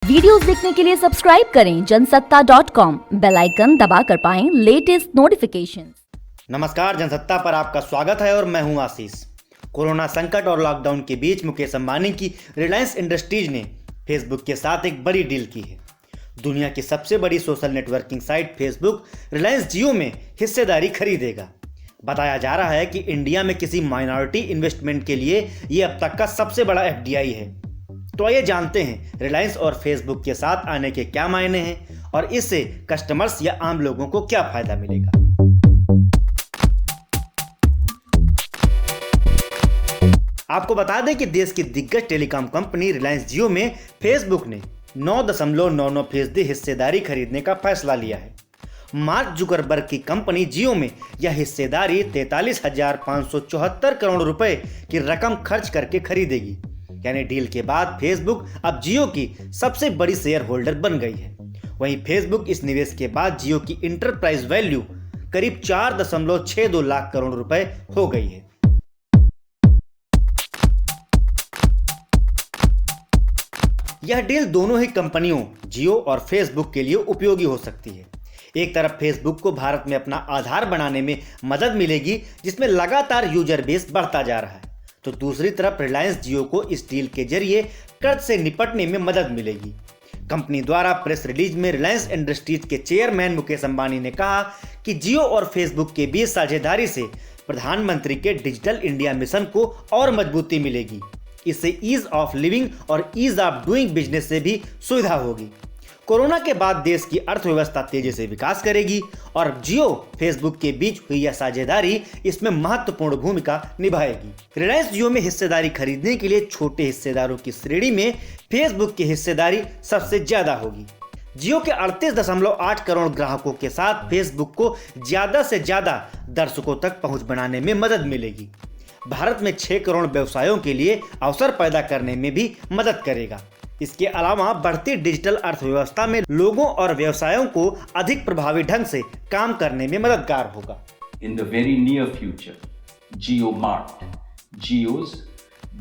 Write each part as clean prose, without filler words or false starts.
Videos देखने के लिए सब्सक्राइब करें जनसत्ता.com, बेल आइकन दबाकर पाएं लेटेस्ट नोटिफिकेशन। नमस्कार, जनसत्ता पर आपका स्वागत है और मैं हूं आशीष। कोरोना संकट और लॉकडाउन के बीच मुकेश अंबानी की रिलायंस इंडस्ट्रीज ने फेसबुक के साथ एक बड़ी डील की है। दुनिया की सबसे बड़ी social networking site Facebook Reliance Jio में हिस्सेदारी खरीदेगा। बताया जा रहा है कि इंडिया में किसी माइनॉरिटी इन्वेस्टमेंट के लिए ये अब तक का सबसे बड़ा एफडीआई है। तो आइए जानते हैं रिलायंस और फेसबुक के साथ आने के क्या मायने हैं और इससे कस्टमर्स या आम लोगों को क्या फायदा मिलेगा। आपको बता दें कि देश की दिग्गज टेलीकॉम कंपनी रिलायंस जियो में फेसबुक ने 9.99% हिस्सेदारी खरीदने का फैसला लिया है। मार्क जुकरबर्ग की कंपनी जियो में यह हिस्सेदारी 43,574 करोड़ रुपए की रकम खर्च करके खरीदेगी। यानी डील के बाद फेसबुक अब जियो की सबसे बड़ी शेयर होल्डर बन गई है। वहीं फेसबुक इस निवेश के बाद जियो की इंटरप्राइज वैल्यू करीब 4.62 लाख करोड़ रुपए हो गई है। यह डील दोनों ही कंपनियों जियो और फेसबुक के लिए उपयोगी हो सकती है। एक तरफ फेसबुक को भारत में अपना आधार बनाने में मदद मिलेगी, जिसमें लगातार यूजर बेस बढ़ता जा रहा है, तो दूसरी तरफ रिलायंस जियो को इस डील के जरिए कर्ज से निपटने में मदद मिलेगी। कंपनी द्वारा प्रेस रिलीज में रिलायंस इंडस्ट्रीज के चेयरमैन मुकेश अंबानी ने कहा कि जियो और फेसबुक के बीच साझेदारी से प्रधानमंत्री के डिजिटल इंडिया मिशन को और मजबूती मिलेगी। इससे ईज ऑफ लिविंग और ईज ऑफ डूइंग बिजनेस से भी सुविधा होगी। कोरोना के बाद देश की अर्थव्यवस्था तेजी से विकास करेगी और जियो फेसबुक के बीच हुई यह साझेदारी इसमें महत्वपूर्ण भूमिका निभाएगी। रिलायंस जियो में हिस्सेदारी खरीदने के लिए छोटे हिस्सेदारों की श्रेणी में फेसबुक की हिस्सेदारी सबसे ज्यादा होगी। जियो के 38.8 करोड़ ग्राहकों के साथ फेसबुक को ज्यादा से ज्यादा दर्शकों तक पहुंच बनाने में मदद मिलेगी। भारत में 6 करोड़ व्यवसायों के लिए अवसर पैदा करने में भी मदद करेगा। इसके अलावा बढ़ती डिजिटल अर्थव्यवस्था में लोगों और व्यवसायों को अधिक प्रभावी ढंग से काम करने में मददगार होगा। In the very near future, JioMart, Jio's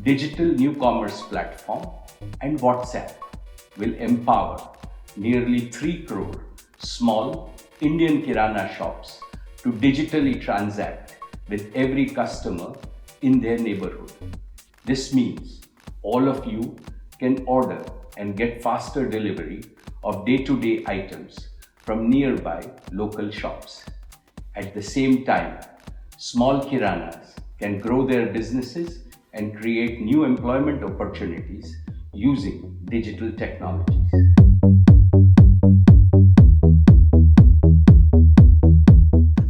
digital new commerce platform, and WhatsApp will empower nearly 3 crore small Indian kirana shops to digitally transact with every customer in their neighborhood. This means all of you can order and get faster delivery of day-to-day items from nearby local shops. At the same time, small kiranas can grow their businesses and create new employment opportunities using digital technologies.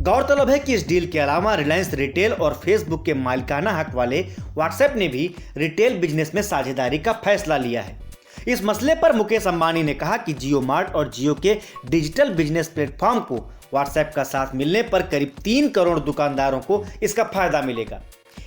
गौरतलब है कि इस deal के अलावा Reliance retail और Facebook के मालिकाना हक वाले व्हाट्सएप ने भी रिटेल बिजनेस में साझेदारी का फैसला लिया है। इस मसले पर मुकेश अंबानी ने कहा कि जियो मार्ट और जियो के डिजिटल बिजनेस प्लेटफॉर्म को व्हाट्सएप का साथ मिलने पर करीब 3 करोड़ दुकानदारों को इसका फायदा मिलेगा।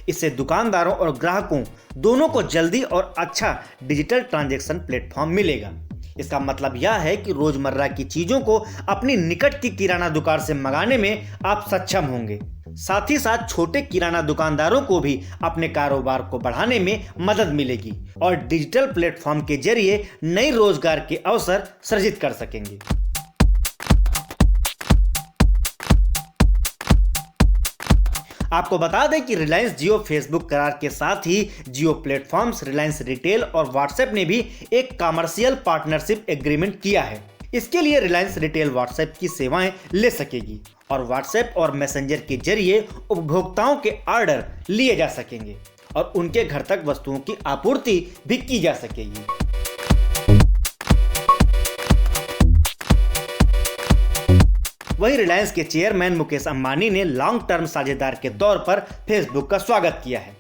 इससे दुकानदारों और ग्राहकों दोनों को जल्दी और अच्छा डिजिटल ट्रांजैक्शन प्लेटफॉर्म मिलेगा। इसका मतलब यह है कि रोजमर्रा की चीजों को अपनी निकट की किराना दुकान से मंगाने में आप सक्षम होंगे। साथ ही साथ छोटे किराना दुकानदारों को भी अपने कारोबार को बढ़ाने में मदद मिलेगी और डिजिटल प्लेटफॉर्म के जरिए नए रोजगार के अवसर सृजित कर सकेंगे। आपको बता दें कि रिलायंस जियो फेसबुक करार के साथ ही जियो प्लेटफॉर्म्स, रिलायंस रिटेल और व्हाट्सएप ने भी एक कमर्शियल पार्टनरशिप एग्रीमेंट किया है। इसके लिए रिलायंस रिटेल व्हाट्सएप की सेवाएं ले सकेगी और व्हाट्सएप और मैसेंजर के जरिए उपभोक्ताओं के ऑर्डर लिए जा सकेंगे और उनके घर तक वस्तुओं की आपूर्ति भी की जा सकेगी। वहीं रिलायंस के चेयरमैन मुकेश अंबानी ने लॉन्ग टर्म साझेदार के तौर पर फेसबुक का स्वागत किया है।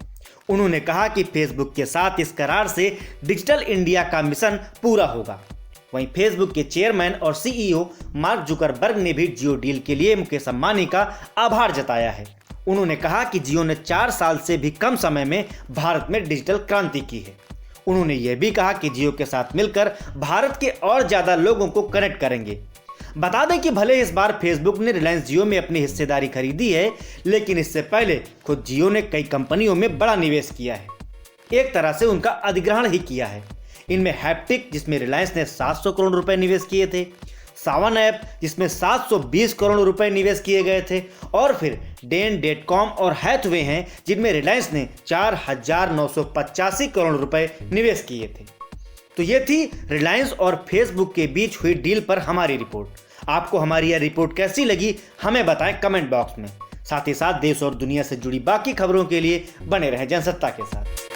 उन्होंने कहा कि फेसबुक के साथ इस करार से डिजिटल इंडिया का मिशन पूरा होगा। वहीं फेसबुक के चेयरमैन और सीईओ मार्क जुकरबर्ग ने भी जियो डील के लिए मुकेश अंबानी का आभार जताया है। उन्होंने कहा कि जियो ने 4 साल से भी कम समय में भारत में डिजिटल क्रांति की है। उन्होंने यह भी कहा कि जियो के साथ मिलकर भारत के और ज्यादा लोगों को कनेक्ट करेंगे। बता दें कि भले इस बार फेसबुक ने रिलायंस जियो में अपनी हिस्सेदारी खरीदी है, लेकिन इससे पहले खुद जियो ने कई कंपनियों में बड़ा निवेश किया है। एक तरह से उनका अधिग्रहण ही किया है। इनमें हैप्टिक जिसमें रिलायंस ने 700 करोड़ रुपए निवेश किए थे, सावन ऐप जिसमें 720 करोड़ रुपए निवेश किए गए थे, और फिर डेन.कॉम और हैथवे हैं जिनमें रिलायंस ने 4,985 करोड़ रुपए निवेश किए थे। तो ये थी रिलायंस और फेसबुक के बीच हुई डील पर हमारी रिपोर्ट। आपको हमारी यह रिपोर्ट कैसी लगी हमें बताएं कमेंट बॉक्स में। साथ ही साथ देश और दुनिया से जुड़ी बाकी खबरों के लिए बने रहें जनसत्ता के साथ।